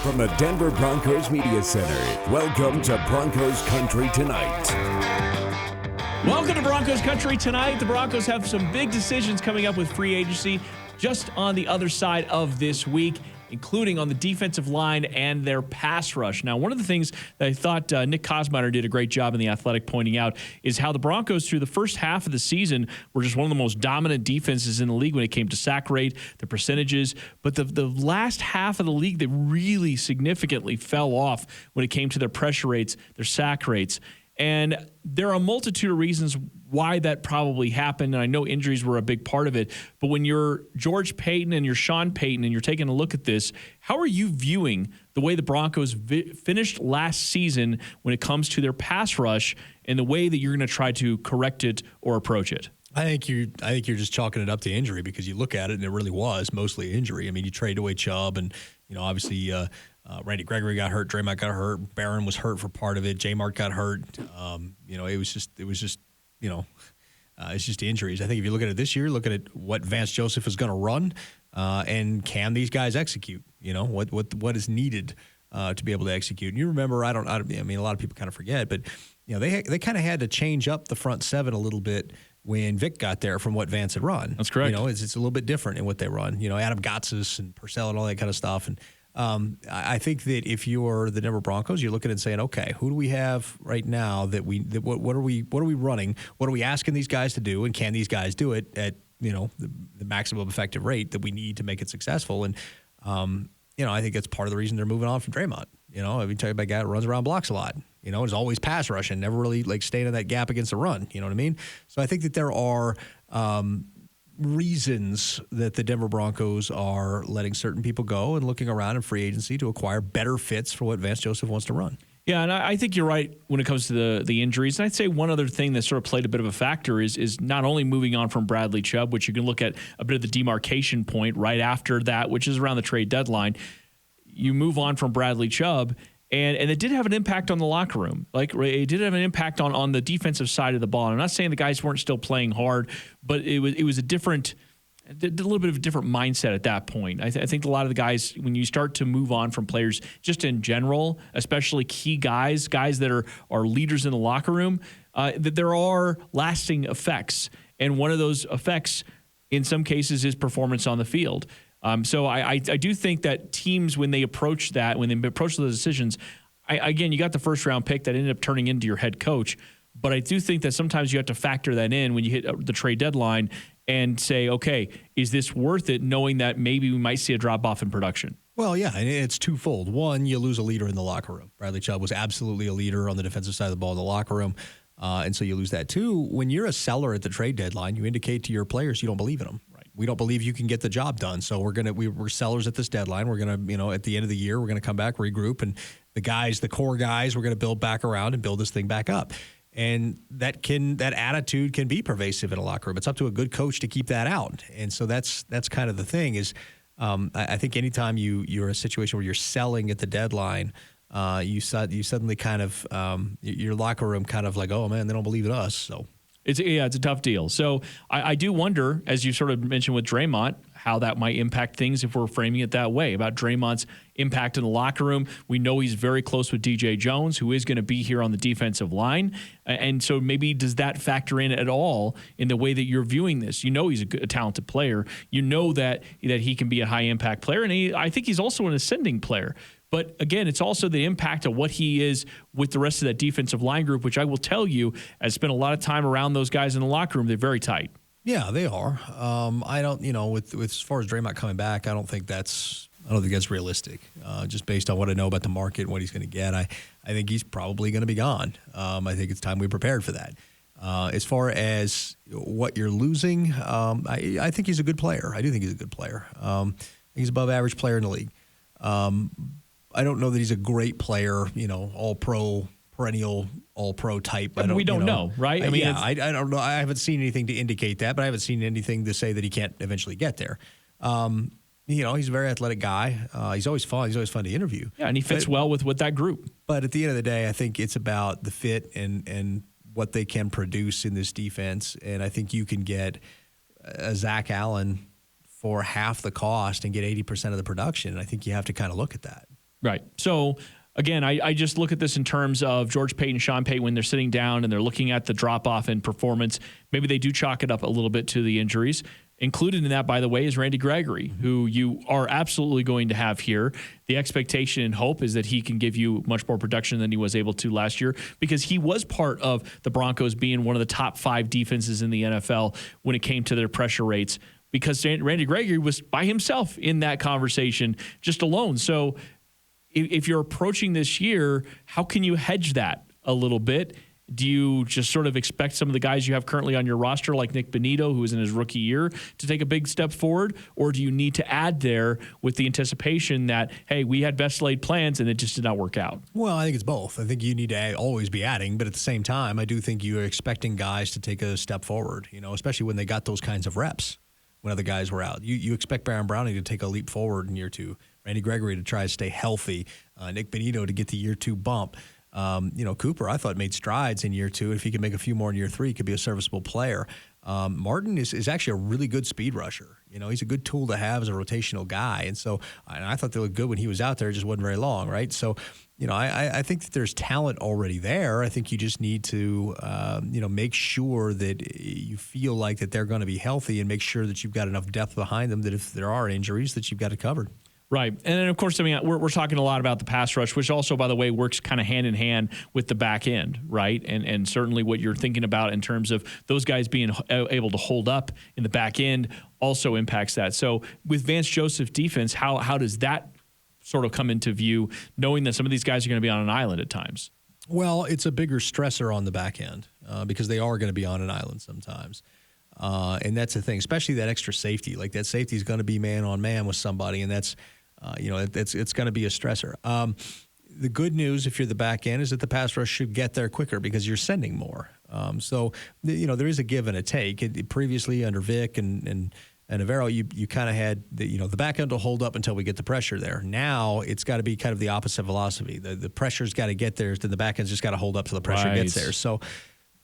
From the Denver Broncos Media Center, welcome to Broncos Country Tonight. Welcome to Broncos Country Tonight. The Broncos have some big decisions coming up with free agency just on the other side of this week, including on the defensive line and their pass rush. Now, one of the things that I thought Nick Kosmider did a great job in The Athletic pointing out is how the Broncos through the first half of the season were just one of the most dominant defenses in the league when it came to sack rate, the percentages. But the last half of the league, they really significantly fell off when it came to their pressure rates, their sack rates. And there are a multitude of reasons why that probably happened, and I know injuries were a big part of it. But when you're George Paton and you're Sean Payton and you're taking a look at this, how are you viewing the way the Broncos finished last season when it comes to their pass rush and the way that you're going to try to correct it or approach it? I think you're just chalking it up to injury because you look at it and it really was mostly injury. I mean, you traded away Chubb and, obviously Randy Gregory got hurt, Draymond got hurt, Barron was hurt for part of it, J-Mark got hurt. It's just injuries. I think if you look at it this year, look at what Vance Joseph is going to run, and can these guys execute? What is needed to be able to execute. And you remember, a lot of people kind of forget, but they kind of had to change up the front seven a little bit when Vic got there from what Vance had run. That's correct. It's a little bit different in what they run. Adam Gotsis and Purcell and all that kind of stuff. And I think that if you're the Denver Broncos, you're looking and saying, okay, who do we have right now what are we running? What are we asking these guys to do? And can these guys do it at, the maximum effective rate that we need to make it successful? And, I think that's part of the reason they're moving on from Draymond. We talk about a guy that runs around blocks a lot. Is always pass rushing, never really staying in that gap against the run. You know what I mean? So I think that there are reasons that the Denver Broncos are letting certain people go and looking around in free agency to acquire better fits for what Vance Joseph wants to run. Yeah, and I think you're right when it comes to the injuries. And I'd say one other thing that sort of played a bit of a factor is not only moving on from Bradley Chubb, which you can look at a bit of the demarcation point right after that, which is around the trade deadline. You move on from Bradley Chubb, and it did have an impact on the locker room. It did have an impact on the defensive side of the ball. And I'm not saying the guys weren't still playing hard, but it was a little bit of a different mindset at that point. I think a lot of the guys, when you start to move on from players just in general, especially key guys that are leaders in the locker room, that there are lasting effects. And one of those effects, in some cases, is performance on the field. So I do think that teams, when they approach those decisions, again, you got the first-round pick that ended up turning into your head coach. But I do think that sometimes you have to factor that in when you hit the trade deadline and say, okay, is this worth it, knowing that maybe we might see a drop-off in production? Well, yeah, and it's twofold. One, you lose a leader in the locker room. Bradley Chubb was absolutely a leader on the defensive side of the ball in the locker room, and so you lose that. Two, when you're a seller at the trade deadline, you indicate to your players you don't believe in them. Right. We don't believe you can get the job done, so we're sellers at this deadline. We're gonna, at the end of the year, we're gonna come back, regroup, and the core guys, we're gonna build back around and build this thing back up. And that attitude can be pervasive in a locker room. It's up to a good coach to keep that out. And so that's kind of the thing is, I think anytime you're in a situation where you're selling at the deadline, you suddenly kind of your locker room kind of like, oh man, they don't believe in us. So it's a tough deal. So I do wonder, as you sort of mentioned with Draymond, how that might impact things if we're framing it that way, about Draymond's impact in the locker room. We know he's very close with DJ Jones, who is going to be here on the defensive line. And so maybe does that factor in at all in the way that you're viewing this? He's a talented player. That he can be a high-impact player, and I think he's also an ascending player. But again, it's also the impact of what he is with the rest of that defensive line group, which I will tell you, I spent a lot of time around those guys in the locker room. They're very tight. Yeah, they are. I don't, with as far as Draymond coming back, I don't think that's realistic. Just based on what I know about the market and what he's going to get, I think he's probably going to be gone. I think it's time we prepared for that. As far as what you're losing, I think he's a good player. I do think he's a good player. He's above average player in the league. I don't know that he's a great player, all pro, perennial all-pro type. We don't know, right? I don't know. I haven't seen anything to indicate that, but I haven't seen anything to say that he can't eventually get there. He's a very athletic guy. He's always fun. He's always fun to interview. Yeah, and he fits well with that group. But at the end of the day, I think it's about the fit and what they can produce in this defense. And I think you can get a Zach Allen for half the cost and get 80% of the production. And I think you have to kind of look at that. Right. So, again, I just look at this in terms of George Payton, Sean Payton, when they're sitting down and they're looking at the drop-off in performance. Maybe they do chalk it up a little bit to the injuries. Included in that, by the way, is Randy Gregory, who you are absolutely going to have here. The expectation and hope is that he can give you much more production than he was able to last year, because he was part of the Broncos being one of the top 5 defenses in the NFL when it came to their pressure rates, because Randy Gregory was by himself in that conversation just alone. So if you're approaching this year, how can you hedge that a little bit? Do you just sort of expect some of the guys you have currently on your roster, like Nick Bonito, who is in his rookie year, to take a big step forward? Or do you need to add there with the anticipation that, hey, we had best laid plans and it just did not work out? Well, I think it's both. I think you need to always be adding, but at the same time, I do think you're expecting guys to take a step forward, especially when they got those kinds of reps when other guys were out. You expect Baron Browning to take a leap forward in year 2, Randy Gregory to try to stay healthy, Nick Bonito to get the year 2 bump. Cooper, I thought, made strides in year 2. If he could make a few more in year 3, he could be a serviceable player. Martin is actually a really good speed rusher. He's a good tool to have as a rotational guy. And so I thought they looked good when he was out there. It just wasn't very long, right? So, I think that there's talent already there. I think you just need to, make sure that you feel like that they're going to be healthy, and make sure that you've got enough depth behind them that if there are injuries that you've got it covered. Right. And then, of course, we're talking a lot about the pass rush, which also, by the way, works kind of hand in hand with the back end, right? And certainly what you're thinking about in terms of those guys being able to hold up in the back end also impacts that. So with Vance Joseph's defense, how does that sort of come into view, knowing that some of these guys are going to be on an island at times? Well, it's a bigger stressor on the back end because they are going to be on an island sometimes. And that's the thing, especially that extra safety. Like, that safety is going to be man on man with somebody, and that's it's going to be a stressor. The good news, if you're the back end, is that the pass rush should get there quicker because you're sending more. So there is a give and a take. Previously under Vic and Navarro, you kind of had the back end will hold up until we get the pressure there. Now it's got to be kind of the opposite philosophy. The pressure's got to get there, then the back end's just got to hold up till the pressure gets there. So.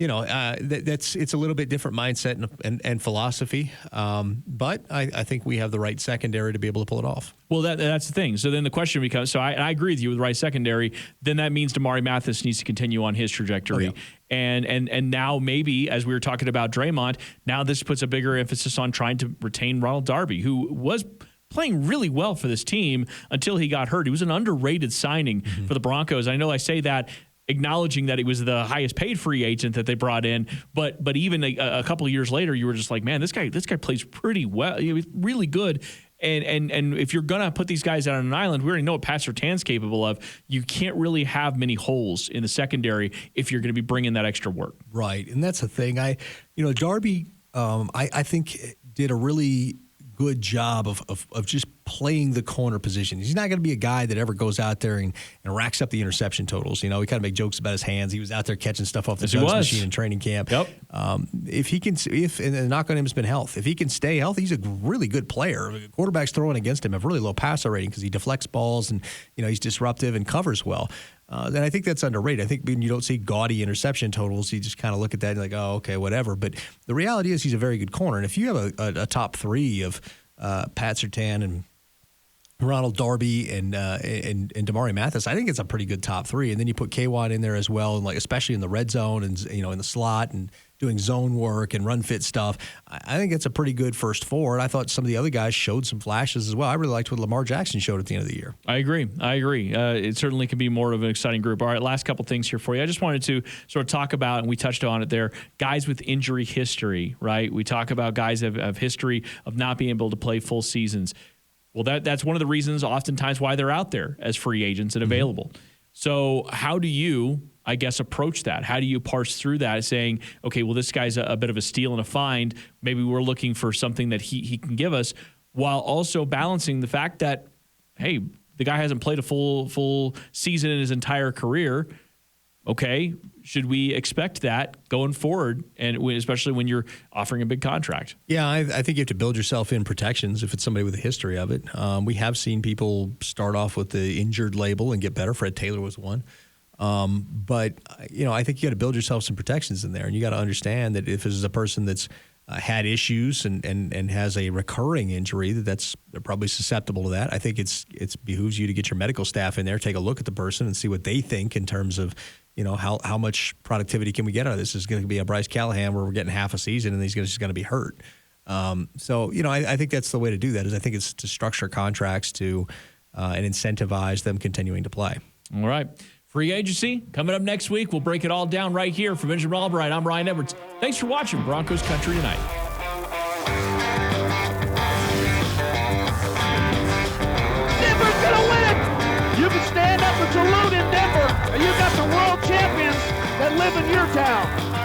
It's a little bit different mindset and philosophy, but I think we have the right secondary to be able to pull it off. Well, that's the thing. So then the question becomes, I agree with you with the right secondary, then that means Damari Mathis needs to continue on his trajectory. Oh, yeah. And now maybe, as we were talking about Draymond, now this puts a bigger emphasis on trying to retain Ronald Darby, who was playing really well for this team until he got hurt. He was an underrated signing for the Broncos. I know I say that acknowledging that he was the highest paid free agent that they brought in, but even a couple of years later, you were just like, man, this guy plays pretty well. He's really good. And if you're gonna put these guys out on an island, we already know what Pat Surtain's capable of. You can't really have many holes in the secondary if you're going to be bringing that extra work. Right, and that's the thing. Darby, I think did a really good job of just playing the corner position. He's not going to be a guy that ever goes out there and racks up the interception totals. We kind of make jokes about his hands. He was out there catching stuff off the Doug's machine in training camp. Yep. If he can, and the knock on him has been health. If he can stay healthy, he's a really good player. Quarterbacks throwing against him have really low passer rating because he deflects balls and he's disruptive and covers well. Then I think that's underrated. I think when you don't see gaudy interception totals, you just kind of look at that and you're like, oh, okay, whatever. But the reality is he's a very good corner. And if you have a top 3 of Pat Surtain and Ronald Darby and Damari Mathis, I think it's a pretty good top 3. And then you put K-Wan in there as well, and especially in the red zone and in the slot and doing zone work and run fit stuff. I think it's a pretty good first 4. And I thought some of the other guys showed some flashes as well. I really liked what Lamar Jackson showed at the end of the year. I agree. It certainly can be more of an exciting group. All right, last couple things here for you. I just wanted to sort of talk about, and we touched on it there, guys with injury history, right? We talk about guys of history of not being able to play full seasons. Well, that's one of the reasons oftentimes why they're out there as free agents and available. So how do you, I guess, approach that? How do you parse through that, saying, okay, well, this guy's a bit of a steal and a find. Maybe we're looking for something that he can give us, while also balancing the fact that, hey, the guy hasn't played a full season in his entire career. Okay, should we expect that going forward, and especially when you're offering a big contract? Yeah, I think you have to build yourself in protections if it's somebody with a history of it. We have seen people start off with the injured label and get better. Fred Taylor was one. But I think you got to build yourself some protections in there, and you got to understand that if this is a person that's had issues and has a recurring injury, they're probably susceptible to that. I think it's behooves you to get your medical staff in there, take a look at the person and see what they think in terms of, how much productivity can we get out of this. Is going to be a Bryce Callahan where we're getting half a season and he's just going to be hurt. So I think that's the way to do that. Is I think it's to structure contracts to and incentivize them continuing to play. All right. Free agency coming up next week. We'll break it all down right here. For Benjamin Albright, I'm Ryan Edwards. Thanks for watching Broncos Country Tonight. Denver's going to win it! You can stand up and salute in Denver, and you got the world champions that live in your town.